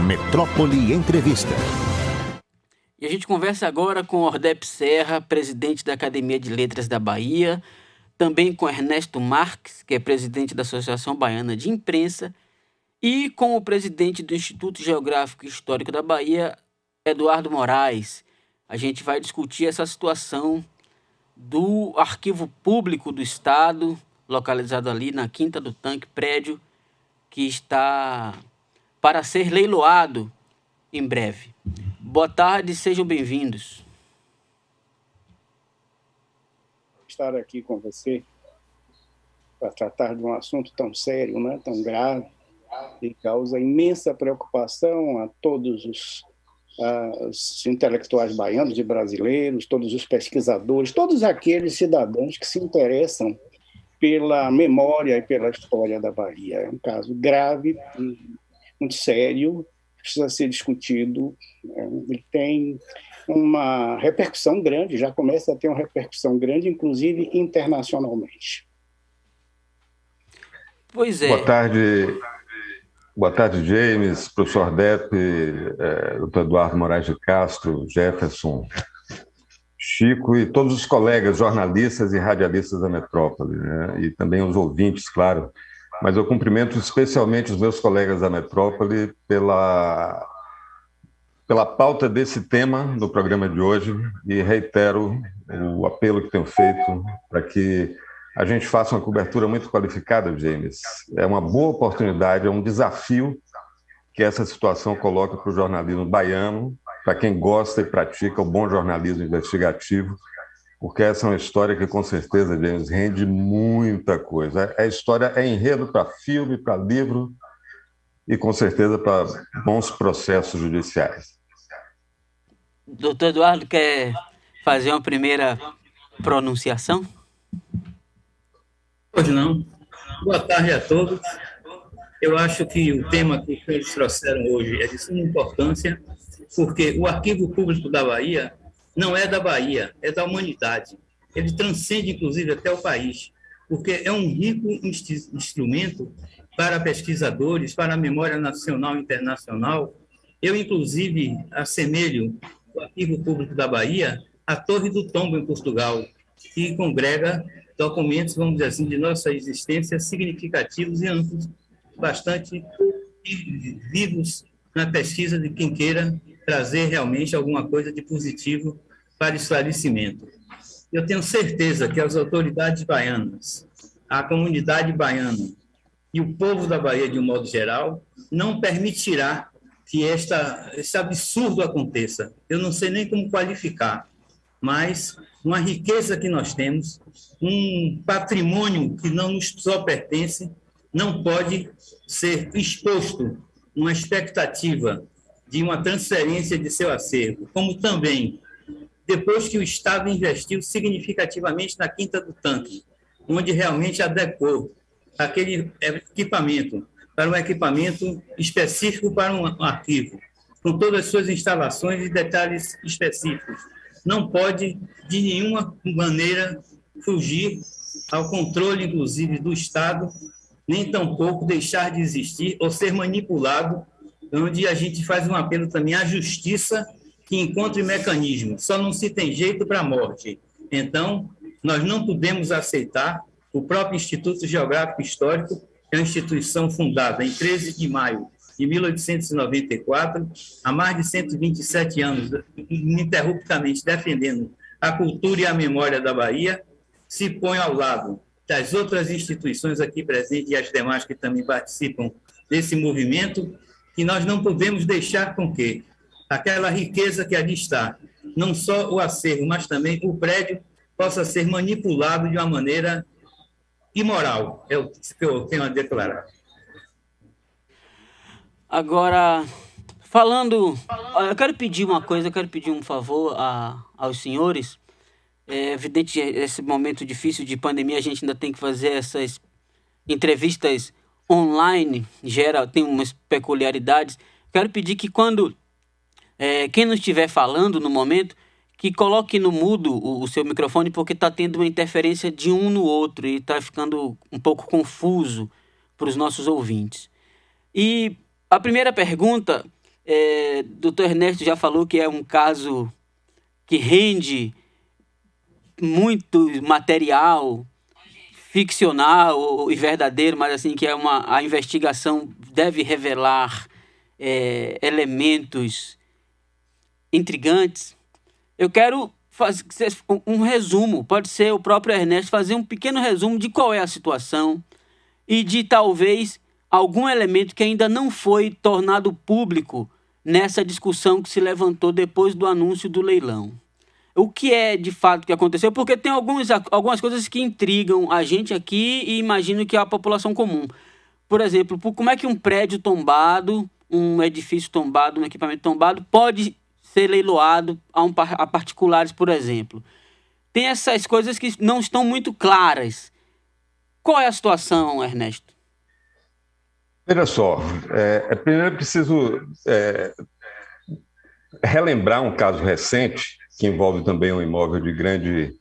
Metrópole Entrevista. E a gente conversa agora com Ordep Serra, presidente da Academia de Letras da Bahia, também com Ernesto Marques, que é presidente da Associação Baiana de Imprensa, e com o presidente do Instituto Geográfico e Histórico da Bahia, Eduardo Moraes. A gente vai discutir essa situação do Arquivo Público do Estado, localizado ali na Quinta do Tanque, prédio que está para ser leiloado em breve. Boa tarde, sejam bem-vindos. Estar aqui com você para tratar de um assunto tão sério, né, tão grave, que causa imensa preocupação a todos os intelectuais baianos e brasileiros, todos os pesquisadores, todos aqueles cidadãos que se interessam pela memória e pela história da Bahia. É um caso grave, muito sério, precisa ser discutido. Ele tem uma repercussão grande, já começa a ter uma repercussão grande, inclusive internacionalmente. Pois é. Boa tarde, James, professor Ordep, doutor Eduardo Moraes de Castro, Jefferson, Chico e todos os colegas jornalistas e radialistas da Metrópole, né? E também os ouvintes, claro. Mas eu cumprimento especialmente os meus colegas da Metrópole pela pauta desse tema no programa de hoje e reitero o apelo que tenho feito para que a gente faça uma cobertura muito qualificada, James. É uma boa oportunidade, é um desafio que essa situação coloca para o jornalismo baiano, para quem gosta e pratica o bom jornalismo investigativo, porque essa é uma história que, com certeza, James, rende muita coisa. A história é enredo para filme, para livro e, com certeza, para bons processos judiciais. Doutor Eduardo, quer fazer uma primeira pronunciação? Pois não. Boa tarde a todos. Eu acho que o tema que os senhores trouxeram hoje é de suma importância, porque o Arquivo Público da Bahia não é da Bahia, é da humanidade. Ele transcende, inclusive, até o país, porque é um rico instrumento para pesquisadores, para a memória nacional e internacional. Eu, inclusive, assemelho o Arquivo Público da Bahia à Torre do Tombo, em Portugal, que congrega documentos, vamos dizer assim, de nossa existência significativos e amplos, bastante vivos na pesquisa de quem queira trazer realmente alguma coisa de positivo para esclarecimento. Eu tenho certeza que as autoridades baianas, a comunidade baiana e o povo da Bahia, de um modo geral, não permitirá que esse absurdo aconteça. Eu não sei nem como qualificar, mas uma riqueza que nós temos, um patrimônio que não nos só pertence, não pode ser exposto uma expectativa de uma transferência de seu acervo, como também, depois que o Estado investiu significativamente na Quinta do Tanque, onde realmente adequou aquele equipamento para um equipamento específico para um arquivo, com todas as suas instalações e detalhes específicos. Não pode, de nenhuma maneira, fugir ao controle, inclusive, do Estado, nem tampouco deixar de existir ou ser manipulado, onde a gente faz um apelo também à justiça que encontre mecanismos. Só não se tem jeito para a morte. Então, nós não podemos aceitar o próprio Instituto Geográfico e Histórico, que é uma instituição fundada em 13 de maio de 1894, há mais de 127 anos, ininterruptamente defendendo a cultura e a memória da Bahia, se põe ao lado das outras instituições aqui presentes e as demais que também participam desse movimento, que nós não podemos deixar com que aquela riqueza que ali está, não só o acervo, mas também o prédio, possa ser manipulado de uma maneira imoral. É o que eu tenho a declarar. Agora, eu quero pedir uma coisa, eu quero pedir um favor aos senhores. É evidente, esse momento difícil de pandemia, a gente ainda tem que fazer essas entrevistas online, tem umas peculiaridades. Quero pedir que quem não estiver falando no momento, que coloque no mudo o seu microfone, porque está tendo uma interferência de um no outro e está ficando um pouco confuso para os nossos ouvintes. E a primeira pergunta Doutor Ernesto já falou que é um caso que rende muito material ficcional e verdadeiro, mas assim que a investigação deve revelar elementos intrigantes. Eu quero fazer um resumo, pode ser o próprio Ernesto fazer um pequeno resumo de qual é a situação e de talvez algum elemento que ainda não foi tornado público nessa discussão que se levantou depois do anúncio do leilão. O que é de fato que aconteceu? Porque tem algumas coisas que intrigam a gente aqui e imagino que a população comum. Por exemplo, como é que um prédio tombado, um edifício tombado, um equipamento tombado pode ser leiloado a particulares, por exemplo? Tem essas coisas que não estão muito claras. Qual é a situação, Ernesto? Veja só, primeiro preciso relembrar um caso recente que envolve também um imóvel de grande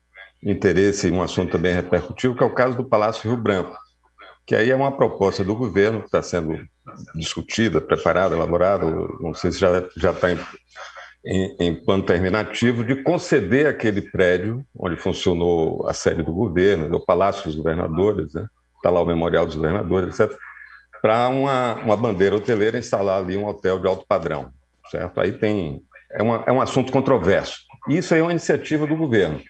interesse e um assunto também repercutivo, que é o caso do Palácio Rio Branco, que aí é uma proposta do governo que está sendo discutida, preparada, elaborada, não sei se já está em plano terminativo, de conceder aquele prédio onde funcionou a sede do governo, o Palácio dos Governadores, né? Está lá o Memorial dos Governadores, etc., para uma bandeira hoteleira instalar ali um hotel de alto padrão, certo? Aí é um assunto controverso. Isso aí é uma iniciativa do governo,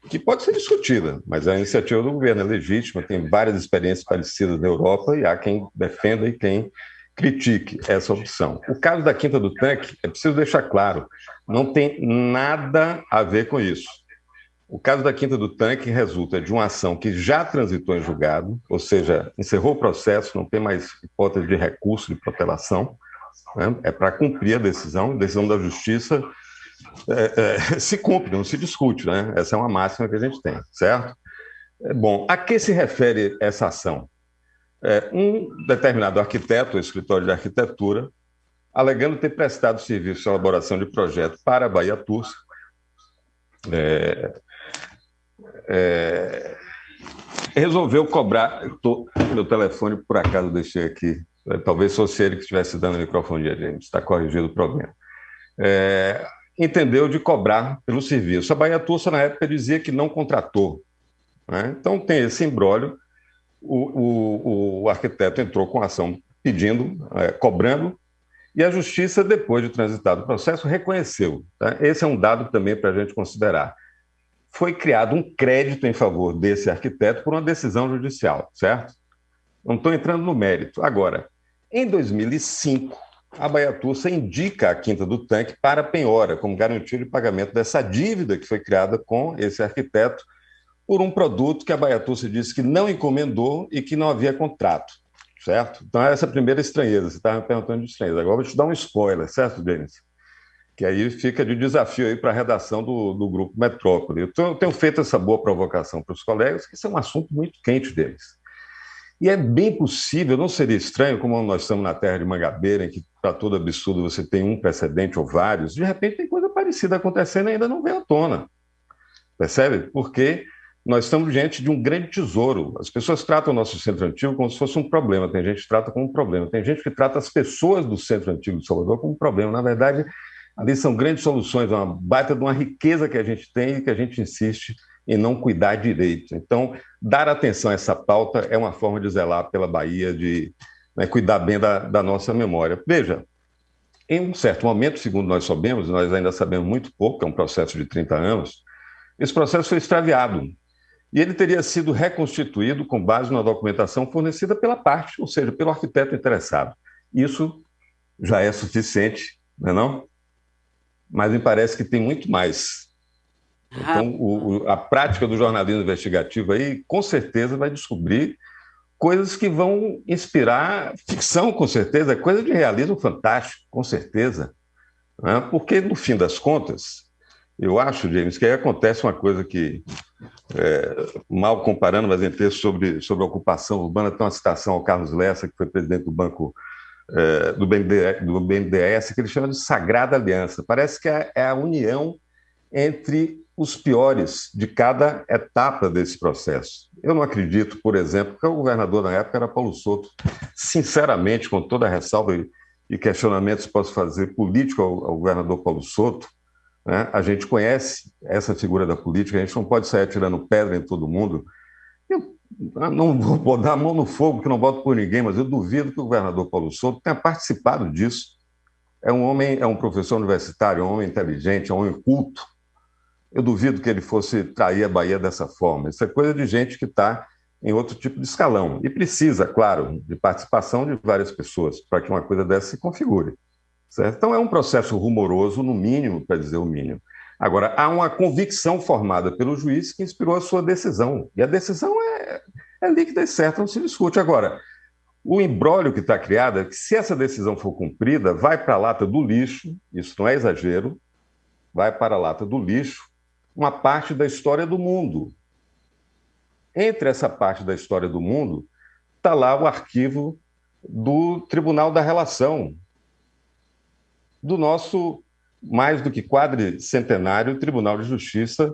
que pode ser discutida, mas é uma iniciativa do governo, é legítima, tem várias experiências parecidas na Europa e há quem defenda e quem critique essa opção. O caso da Quinta do Tanque, é preciso deixar claro, não tem nada a ver com isso. O caso da Quinta do Tanque resulta de uma ação que já transitou em julgado, ou seja, encerrou o processo, não tem mais hipótese de recurso, de protelação, né? É para cumprir a decisão da Justiça se cumpre, não se discute, né? Essa é uma máxima que a gente tem, certo? Bom, a que se refere essa ação? Um determinado arquiteto, o escritório de arquitetura, alegando ter prestado serviço de elaboração de projeto para a Bahia Tours, resolveu cobrar. Meu telefone, por acaso, deixei aqui. Talvez fosse ele que estivesse dando o microfone a gente, está corrigido o problema. Entendeu de cobrar pelo serviço. A Bahia Tours, na época, dizia que não contratou, né? Então, tem esse imbróglio. O arquiteto entrou com ação pedindo, cobrando, e a Justiça, depois de transitado o processo, reconheceu. Tá? Esse é um dado também para a gente considerar. Foi criado um crédito em favor desse arquiteto por uma decisão judicial, certo? Não estou entrando no mérito. Agora, em 2005, a Bahia Tours indica a Quinta do Tanque para a penhora, como garantia de pagamento dessa dívida que foi criada com esse arquiteto por um produto que a Bahia Tours disse que não encomendou e que não havia contrato, certo? Então, essa é a primeira estranheza. Você estava me perguntando de estranheza. Agora, vou te dar um spoiler, certo, Denis? Que aí fica de desafio aí para a redação do Grupo Metrópole. Eu tenho feito essa boa provocação para os colegas, que isso é um assunto muito quente deles. E é bem possível, não seria estranho, como nós estamos na terra de Mangabeira, em que, para todo absurdo, você tem um precedente ou vários, de repente tem coisa parecida acontecendo e ainda não vem à tona. Percebe? Porque nós estamos diante de um grande tesouro. As pessoas tratam o nosso centro antigo como se fosse um problema. Tem gente que trata como um problema. Tem gente que trata as pessoas do centro antigo de Salvador como um problema. Na verdade, ali são grandes soluções, uma baita de uma riqueza que a gente tem e que a gente insiste em não cuidar direito. Então, dar atenção a essa pauta é uma forma de zelar pela Bahia, de cuidar bem da nossa memória. Veja, em um certo momento, segundo nós sabemos, nós ainda sabemos muito pouco, que é um processo de 30 anos, esse processo foi extraviado. E ele teria sido reconstituído com base na documentação fornecida pela parte, ou seja, pelo arquiteto interessado. Isso já é suficiente, não é não? Mas me parece que tem muito mais. Então, a prática do jornalismo investigativo aí, com certeza, vai descobrir coisas que vão inspirar ficção, com certeza, é coisa de realismo fantástico, com certeza. Né? Porque, no fim das contas, eu acho, James, que aí acontece uma coisa que, mal comparando, mas em texto sobre a ocupação urbana, tem uma citação ao Carlos Lessa, que foi presidente do Banco do BNDES, que ele chama de Sagrada Aliança. Parece que é a união entre os piores de cada etapa desse processo. Eu não acredito, por exemplo, que o governador na época era Paulo Souto. Sinceramente, com toda a ressalva, e questionamentos posso fazer político ao governador Paulo Souto, né? A gente conhece essa figura da política, a gente não pode sair atirando pedra em todo mundo. Eu não vou dar a mão no fogo, que não voto por ninguém, mas eu duvido que o governador Paulo Souto tenha participado disso. É um homem, é um professor universitário, é um homem inteligente, é um homem culto. Eu duvido que ele fosse trair a Bahia dessa forma. Isso é coisa de gente que está em outro tipo de escalão. E precisa, claro, de participação de várias pessoas para que uma coisa dessa se configure. Certo? Então é um processo rumoroso, no mínimo, para dizer o mínimo. Agora, há uma convicção formada pelo juiz que inspirou a sua decisão. E a decisão é líquida e certa, não se discute. Agora, o imbróglio que está criado é que, se essa decisão for cumprida, vai para a lata do lixo, isso não é exagero, vai para a lata do lixo uma parte da história do mundo. Entre essa parte da história do mundo, está lá o arquivo do Tribunal da Relação, do nosso mais do que quadricentenário Tribunal de Justiça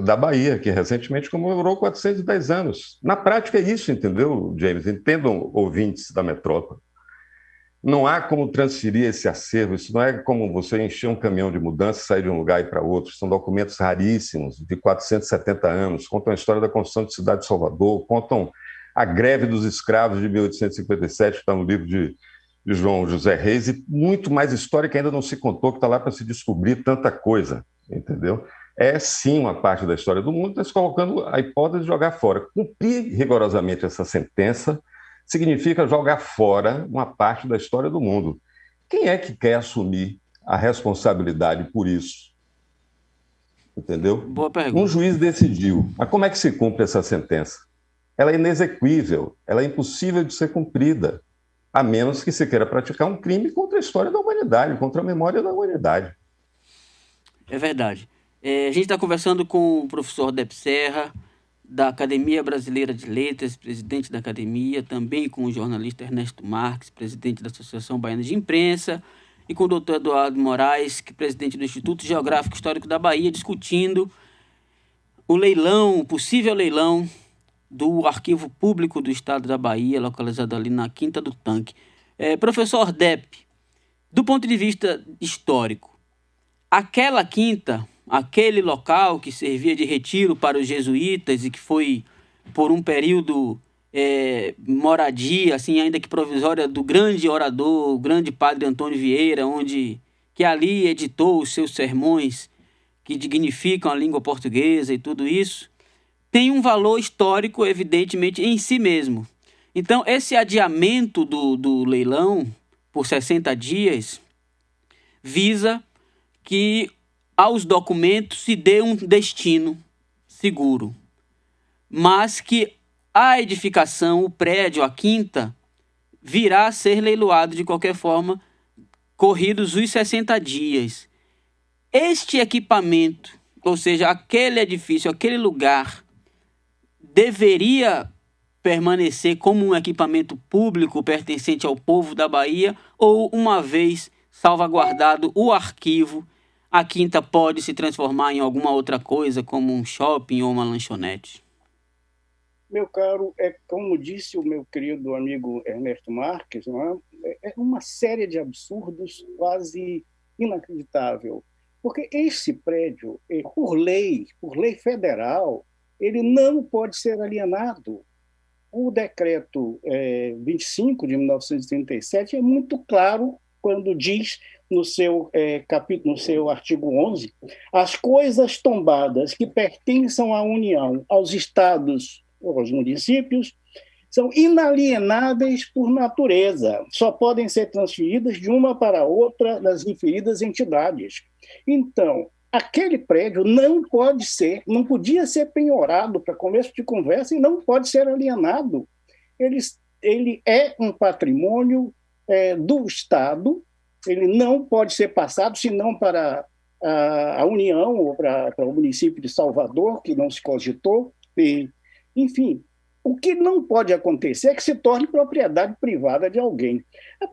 da Bahia, que recentemente comemorou 410 anos. Na prática é isso, entendeu, James? Entendam, ouvintes da metrópole. Não há como transferir esse acervo, isso não é como você encher um caminhão de mudança e sair de um lugar e para outro. São documentos raríssimos, de 470 anos, contam a história da construção de Cidade de Salvador, contam a greve dos escravos de 1857, que está no livro de João José Reis, e muito mais história que ainda não se contou, que está lá para se descobrir tanta coisa, entendeu? É sim uma parte da história do mundo, está se colocando a hipótese de jogar fora. Cumprir rigorosamente essa sentença significa jogar fora uma parte da história do mundo. Quem é que quer assumir a responsabilidade por isso? Entendeu? Boa pergunta. Um juiz decidiu. Mas como é que se cumpre essa sentença? Ela é inexequível, ela é impossível de ser cumprida, a menos que se queira praticar um crime contra a história da humanidade, contra a memória da humanidade. É verdade. A gente está conversando com o professor Ordep Serra, da Academia Brasileira de Letras, presidente da academia, também com o jornalista Ernesto Marques, presidente da Associação Baiana de Imprensa, e com o doutor Eduardo Moraes, que é presidente do Instituto Geográfico Histórico da Bahia, discutindo o leilão, o possível leilão do Arquivo Público do Estado da Bahia, localizado ali na Quinta do Tanque. Professor Ordep, do ponto de vista histórico, aquela quinta, aquele local que servia de retiro para os jesuítas e que foi, por um período, moradia, assim, ainda que provisória, do grande orador, o grande padre Antônio Vieira, que ali editou os seus sermões que dignificam a língua portuguesa e tudo isso, tem um valor histórico, evidentemente, em si mesmo. Então, esse adiamento do leilão por 60 dias visa que aos documentos se dê um destino seguro, mas que a edificação, o prédio, a quinta, virá a ser leiloado de qualquer forma, corridos os 60 dias. Este equipamento, ou seja, aquele edifício, aquele lugar, deveria permanecer como um equipamento público pertencente ao povo da Bahia, ou, uma vez salvaguardado o arquivo, a quinta pode se transformar em alguma outra coisa, como um shopping ou uma lanchonete? Meu caro, como disse o meu querido amigo Ernesto Marques, não é uma série de absurdos quase inacreditável. Porque esse prédio, por lei federal, ele não pode ser alienado. O decreto 25 de 1937 é muito claro quando diz no seu artigo 11, as coisas tombadas que pertençam à União, aos estados ou aos municípios, são inalienáveis por natureza, só podem ser transferidas de uma para outra das referidas entidades. Então, aquele prédio não podia ser penhorado para começo de conversa e não pode ser alienado. Ele é um patrimônio do Estado, ele não pode ser passado senão para a União ou para o município de Salvador, que não se cogitou. Enfim, o que não pode acontecer é que se torne propriedade privada de alguém.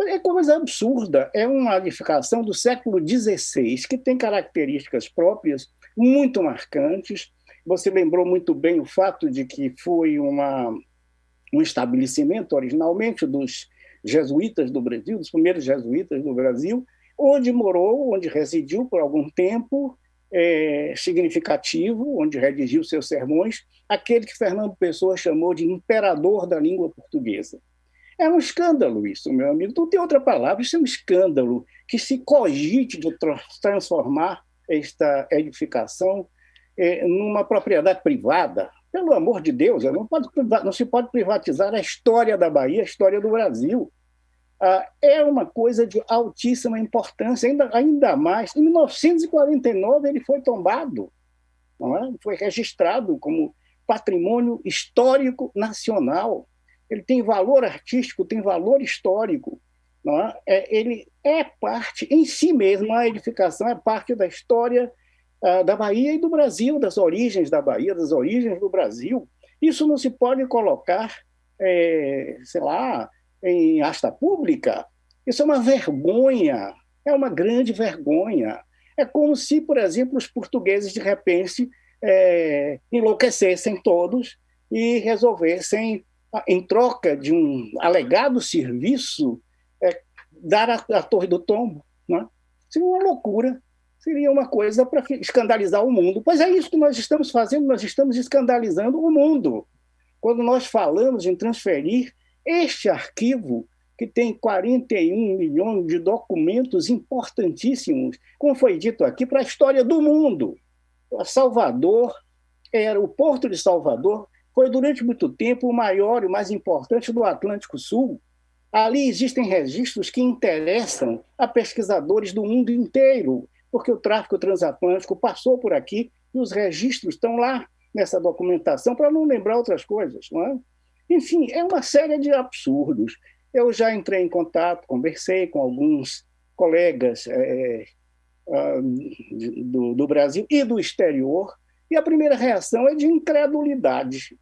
É coisa absurda, é uma edificação do século XVI, que tem características próprias muito marcantes. Você lembrou muito bem o fato de que foi um estabelecimento originalmente dos jesuítas do Brasil, dos primeiros jesuítas do Brasil, onde morou, onde residiu por algum tempo significativo, onde redigiu seus sermões, aquele que Fernando Pessoa chamou de imperador da língua portuguesa. É um escândalo isso, meu amigo. Não tem outra palavra, isso é um escândalo que se cogite de transformar esta edificação numa propriedade privada. Pelo amor de Deus, não se pode privatizar a história da Bahia, a história do Brasil. É uma coisa de altíssima importância, ainda mais. Em 1949 ele foi tombado, não é? Foi registrado como patrimônio histórico nacional. Ele tem valor artístico, tem valor histórico. Não é? Ele é parte, em si mesmo, a edificação é parte da história da Bahia e do Brasil, das origens da Bahia, das origens do Brasil. Isso não se pode colocar, sei lá, em asta pública. Isso é uma vergonha, é uma grande vergonha. É como se, por exemplo, os portugueses, de repente, enlouquecessem todos e resolvessem, em troca de um alegado serviço, dar a Torre do Tombo. Não é? Seria uma loucura, seria uma coisa para escandalizar o mundo. Pois é isso que nós estamos fazendo, nós estamos escandalizando o mundo. Quando nós falamos em transferir este arquivo, que tem 41 milhões de documentos importantíssimos, como foi dito aqui, para a história do mundo. Salvador, o Porto de Salvador, foi durante muito tempo o maior e o mais importante do Atlântico Sul. Ali existem registros que interessam a pesquisadores do mundo inteiro, porque o tráfico transatlântico passou por aqui e os registros estão lá nessa documentação, para não lembrar outras coisas, não é? Enfim, é uma série de absurdos. Eu já entrei em contato, conversei com alguns colegas do Brasil e do exterior, e a primeira reação é de incredulidade.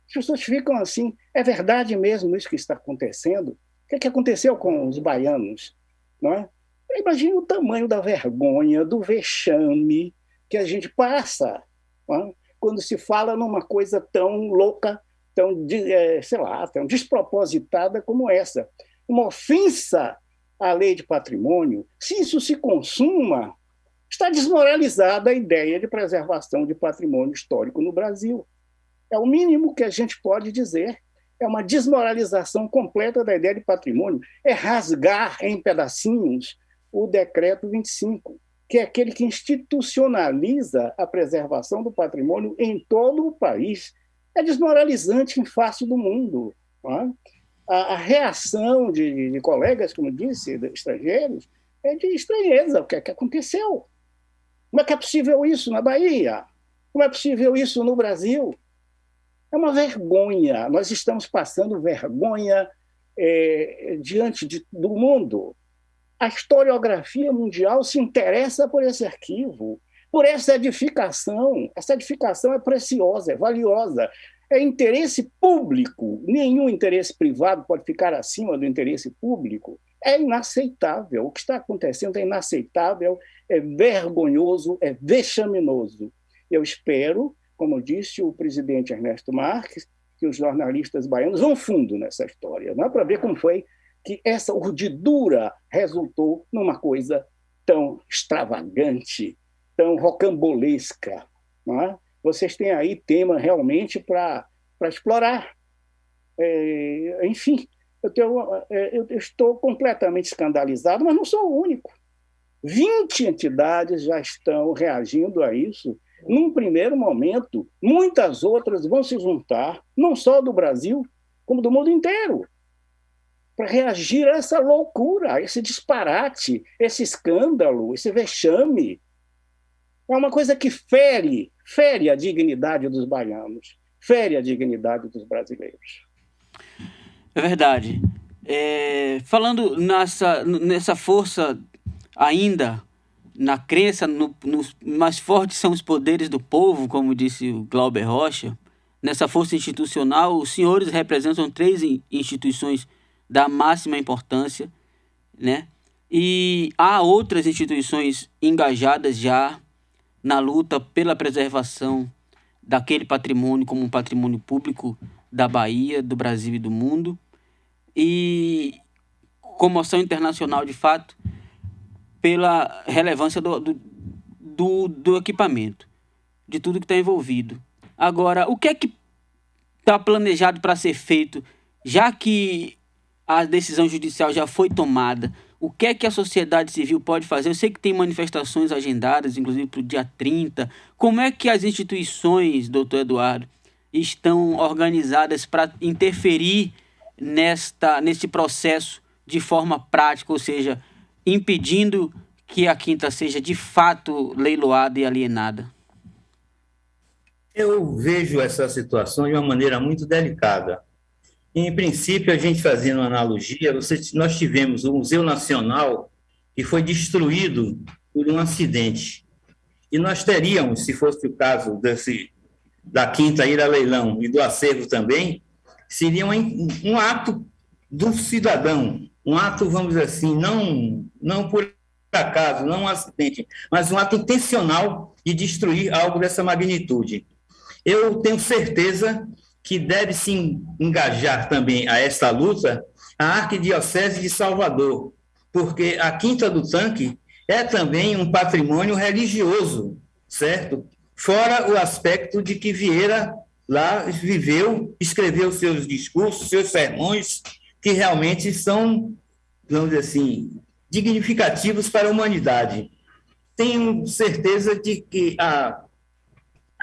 As pessoas ficam assim, é verdade mesmo isso que está acontecendo? O que aconteceu com os baianos? Não é? Imagine o tamanho da vergonha, do vexame que a gente passa, não é? Quando se fala numa coisa tão louca, tão, sei lá, tão despropositada como essa. Uma ofensa à lei de patrimônio. Se isso se consuma, está desmoralizada a ideia de preservação de patrimônio histórico no Brasil. É o mínimo que a gente pode dizer. É uma desmoralização completa da ideia de patrimônio. É rasgar em pedacinhos o Decreto 25, que é aquele que institucionaliza a preservação do patrimônio em todo o país. É desmoralizante em face do mundo. Não é? A reação de colegas, como disse, de estrangeiros, é de estranheza. O que é que aconteceu? Como é que é possível isso na Bahia? Como é possível isso no Brasil? É uma vergonha. Nós estamos passando vergonha diante do mundo. A historiografia mundial se interessa por esse arquivo, por essa edificação. Essa edificação é preciosa, é valiosa. É interesse público. Nenhum interesse privado pode ficar acima do interesse público. É inaceitável. O que está acontecendo é inaceitável, é vergonhoso, é vexaminoso. Eu espero, como disse o presidente Ernesto Marques, que os jornalistas baianos vão fundo nessa história, não é, para ver como foi que essa urdidura resultou numa coisa tão extravagante, tão rocambolesca. Não é? Vocês têm aí tema realmente para explorar. Enfim, eu estou completamente escandalizado, mas não sou o único. 20 entidades já estão reagindo a isso. Num primeiro momento, muitas outras vão se juntar, não só do Brasil, como do mundo inteiro, para reagir a essa loucura, a esse disparate, esse escândalo, esse vexame. É uma coisa que fere a dignidade dos baianos, fere a dignidade dos brasileiros. É verdade. Falando nessa força ainda, na crença, mais fortes são os poderes do povo, como disse o Glauber Rocha, nessa força institucional, os senhores representam 3 instituições da máxima importância, né? E há outras instituições engajadas já na luta pela preservação daquele patrimônio como um patrimônio público da Bahia, do Brasil e do mundo. E comoção internacional, de fato, pela relevância do equipamento, de tudo que está envolvido. Agora, o que é que está planejado para ser feito, já que a decisão judicial já foi tomada? O que é que a sociedade civil pode fazer? Eu sei que tem manifestações agendadas, inclusive para o dia 30. Como é que as instituições, doutor Eduardo, estão organizadas para interferir nesse processo de forma prática, ou seja, impedindo que a quinta seja de fato leiloada e alienada? Eu vejo essa situação de uma maneira muito delicada. Em princípio, a gente fazendo uma analogia, nós tivemos o Museu Nacional que foi destruído por um acidente. E nós teríamos, se fosse o caso da quinta ir a leilão e do acervo também, seria um ato do cidadão, um ato, vamos dizer assim, não por acaso, não um acidente, mas um ato intencional de destruir algo dessa magnitude. Eu tenho certeza que deve se engajar também a esta luta a Arquidiocese de Salvador, porque a Quinta do Tanque é também um patrimônio religioso, certo? Fora o aspecto de que Vieira lá viveu, escreveu seus discursos, seus sermões, que realmente são, vamos dizer assim, dignificativos para a humanidade. Tenho certeza de que a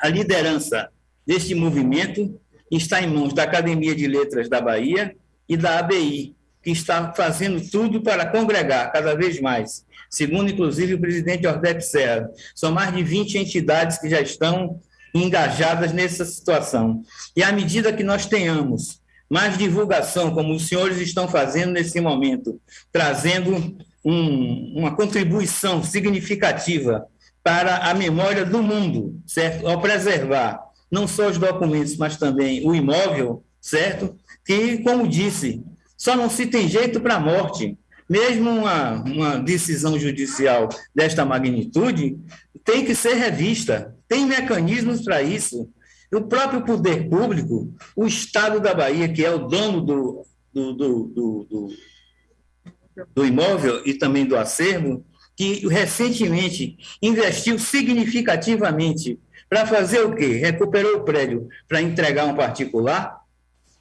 liderança deste movimento está em mãos da Academia de Letras da Bahia e da ABI, que está fazendo tudo para congregar cada vez mais. Segundo, inclusive, o presidente Ordep Serra, são mais de 20 entidades que já estão engajadas nessa situação. E à medida que nós tenhamos mais divulgação, como os senhores estão fazendo nesse momento, trazendo uma contribuição significativa para a memória do mundo, certo? Ao preservar não só os documentos, mas também o imóvel, certo? Que, como disse, só não se tem jeito para a morte. Mesmo uma decisão judicial desta magnitude tem que ser revista, tem mecanismos para isso. O próprio poder público, o Estado da Bahia, que é o dono do imóvel e também do acervo, que recentemente investiu significativamente para fazer o quê? Recuperou o prédio para entregar a um particular.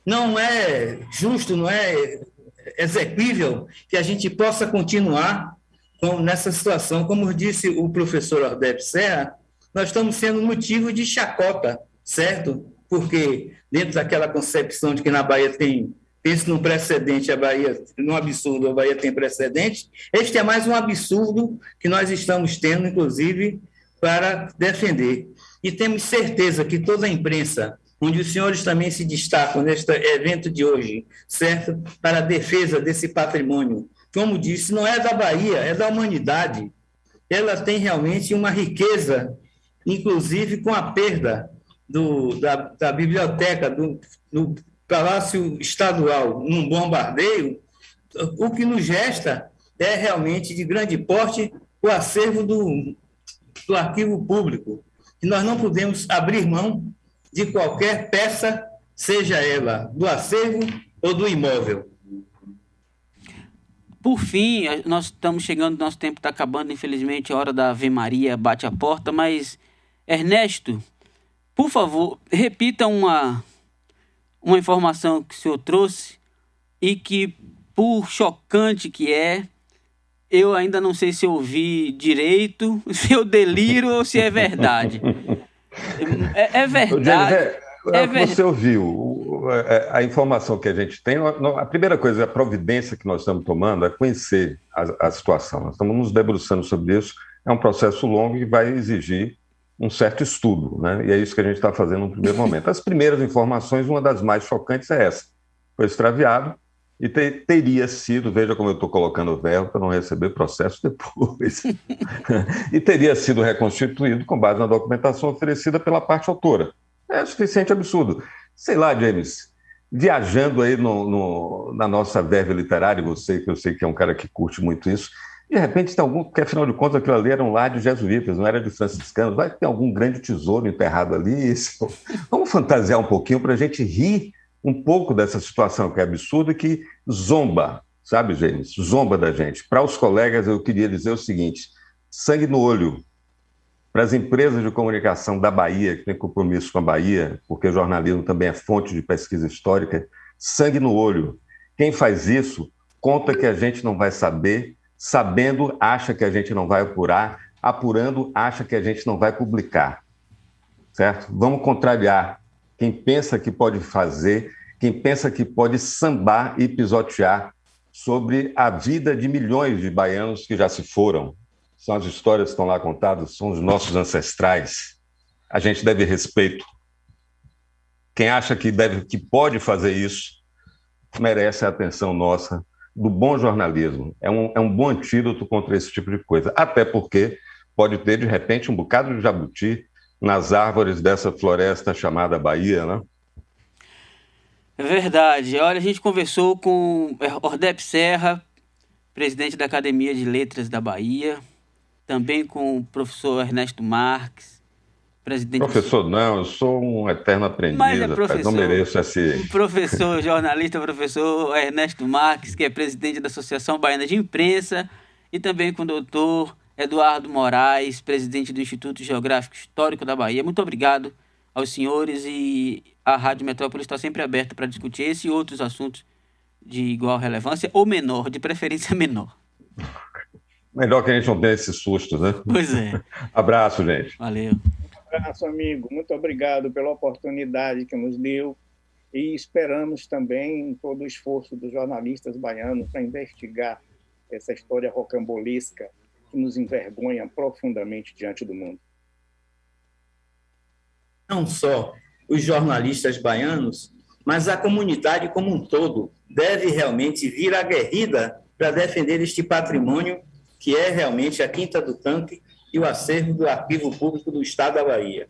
Não é justo, não é exequível que a gente possa continuar nessa situação. Como disse o professor Ordep Serra, nós estamos sendo motivo de chacota, certo? Porque dentro daquela concepção de que na Bahia tem, pense num precedente, a Bahia, num absurdo, a Bahia tem precedente, este é mais um absurdo que nós estamos tendo, inclusive, para defender. E temos certeza que toda a imprensa, onde os senhores também se destacam neste evento de hoje, certo? Para a defesa desse patrimônio. Como disse, não é da Bahia, é da humanidade. Ela tem realmente uma riqueza, inclusive com a perda da biblioteca, do Palácio Estadual, num bombardeio. O que nos resta é realmente de grande porte o acervo do arquivo público. E nós não podemos abrir mão de qualquer peça, seja ela do acervo ou do imóvel. Por fim, nós estamos chegando, nosso tempo está acabando, infelizmente, a hora da Ave Maria bate a porta, mas, Ernesto, por favor, repita uma informação que o senhor trouxe e que, por chocante que é, eu ainda não sei se eu ouvi direito, se eu deliro ou se é verdade. É verdade. Você ouviu. A informação que a gente tem, a primeira coisa, a providência que nós estamos tomando é conhecer a situação. Nós estamos nos debruçando sobre isso. É um processo longo e vai exigir um certo estudo, né? E é isso que a gente está fazendo no primeiro momento. As primeiras informações, uma das mais chocantes é essa. Foi extraviado. E teria sido, veja como eu estou colocando o verbo para não receber processo depois, e teria sido reconstituído com base na documentação oferecida pela parte autora. É suficiente absurdo. Sei lá, James, viajando aí na nossa verve literária, você, que eu sei que é um cara que curte muito isso, de repente tem algum, porque afinal de contas aquilo ali era um lar de jesuítas, não era de franciscanos, vai ter algum grande tesouro enterrado ali. Vamos fantasiar um pouquinho para a gente rir um pouco dessa situação que é absurda e que zomba sabe, Gênesis? Zomba da gente. Para os colegas, eu queria dizer o seguinte: sangue no olho. Para as empresas de comunicação da Bahia, que têm compromisso com a Bahia, porque o jornalismo também é fonte de pesquisa histórica, sangue no olho. Quem faz isso conta que a gente não vai saber, sabendo, acha que a gente não vai apurar, apurando, acha que a gente não vai publicar. Certo? Vamos contrariar quem pensa que pode fazer, quem pensa que pode sambar e pisotear sobre a vida de milhões de baianos que já se foram. São as histórias que estão lá contadas, são os nossos ancestrais. A gente deve respeito. Quem acha que pode fazer isso, merece a atenção nossa, do bom jornalismo. É um bom antídoto contra esse tipo de coisa. Até porque pode ter, de repente, um bocado de jabuti nas árvores dessa floresta chamada Bahia, né? É verdade. Olha, a gente conversou com Ordep Serra, presidente da Academia de Letras da Bahia, também com o professor Ernesto Marques, presidente... Professor, não, eu sou um eterno aprendiz, mas é professor, não mereço esse... Professor, jornalista, professor Ernesto Marques, que é presidente da Associação Baiana de Imprensa, e também com o doutor Eduardo Moraes, presidente do Instituto Geográfico Histórico da Bahia. Muito obrigado aos senhores, e a Rádio Metrópole está sempre aberta para discutir esse e outros assuntos de igual relevância, ou menor, de preferência menor. Melhor que a gente não tenha esses sustos, né? Pois é. Abraço, gente. Valeu. Um abraço, amigo. Muito obrigado pela oportunidade que nos deu, e esperamos também todo o esforço dos jornalistas baianos para investigar essa história rocambolesca que nos envergonha profundamente diante do mundo. Não só os jornalistas baianos, mas a comunidade como um todo deve realmente vir aguerrida para defender este patrimônio que é realmente a Quinta do Tanque e o acervo do Arquivo Público do Estado da Bahia.